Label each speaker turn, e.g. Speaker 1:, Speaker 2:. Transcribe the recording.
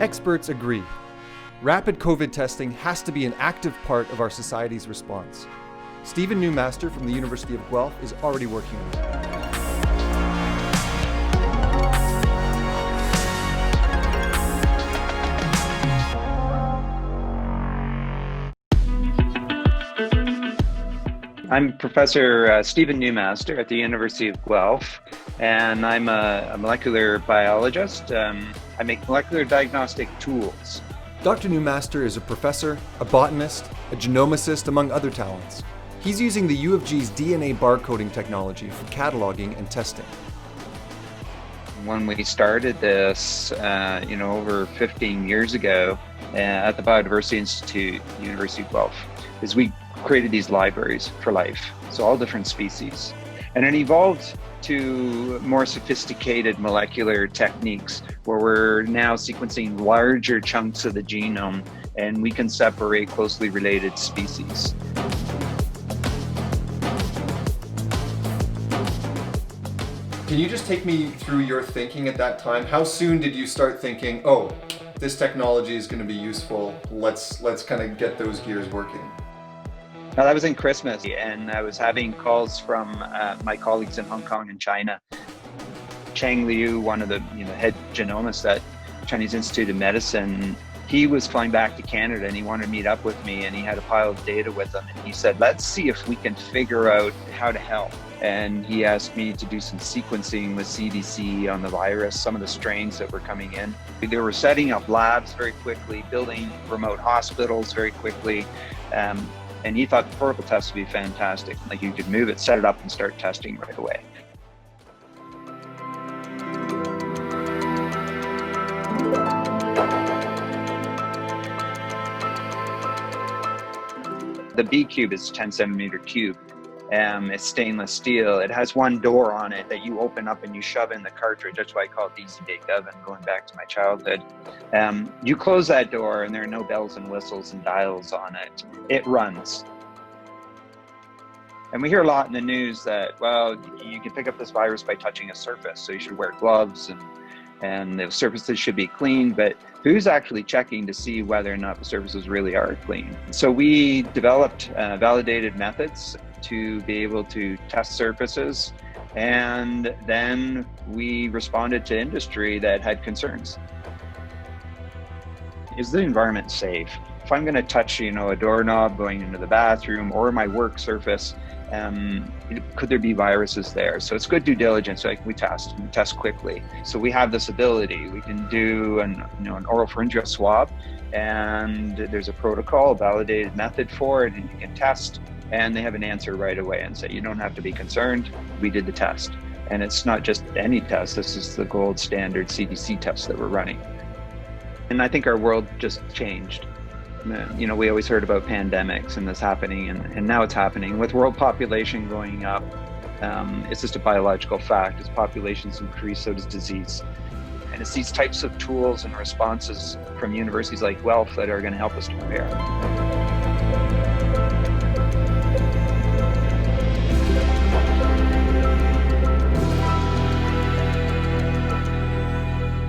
Speaker 1: Experts agree. Rapid COVID testing has to be an active part of our society's response. Dr Neumaster from the University of Guelph is already working on it.
Speaker 2: I'm Professor Dr Neumaster at the University of Guelph, and I'm a molecular biologist. I make molecular diagnostic tools.
Speaker 1: Dr. Neumaster is a professor, a botanist, a genomicist, among other talents. He's using the U of G's DNA barcoding technology for cataloging and testing.
Speaker 2: When we started this, over 15 years ago at the Biodiversity Institute, University of Guelph, is we created these libraries for life, so all different species. And it evolved to more sophisticated molecular techniques where we're now sequencing larger chunks of the genome and we can separate closely related species.
Speaker 1: Can you just take me through your thinking at that time? How soon did you start thinking, oh, this technology is going to be useful, let's kind of get those gears working?
Speaker 2: Now, that was in Christmas, and I was having calls from my colleagues in Hong Kong and China. Chang Liu, one of the head genomists at Chinese Institute of Medicine, he was flying back to Canada and he wanted to meet up with me, and he had a pile of data with him, and he said, let's see if we can figure out how to help. And he asked me to do some sequencing with CDC on the virus, some of the strains that were coming in. They were setting up labs very quickly, building remote hospitals very quickly. And he thought the portable test would be fantastic. Like, you could move it, set it up, and start testing right away. The B cube is a 10 centimeter cube. It's stainless steel. It has one door on it that you open up and you shove in the cartridge. That's why I call it the easy bake oven, going back to my childhood. You close that door and there are no bells and whistles and dials on it. It runs. And we hear a lot in the news that, well, you can pick up this virus by touching a surface, so you should wear gloves and the surfaces should be clean, but who's actually checking to see whether or not the surfaces really are clean? So we developed validated methods to be able to test surfaces, and then we responded to industry that had concerns. Is the environment safe? If I'm going to touch, a doorknob going into the bathroom or my work surface, could there be viruses there? So it's good due diligence. Like, we test quickly. So we have this ability. We can do an oropharyngeal swab, and there's a protocol, a validated method for it, and you can test. And they have an answer right away and say, you don't have to be concerned, we did the test. And it's not just any test, this is the gold standard CDC test that we're running. And I think our world just changed. We always heard about pandemics and this happening, and now it's happening. With world population going up, it's just a biological fact. As populations increase, so does disease. And it's these types of tools and responses from universities like Guelph that are going to help us to prepare.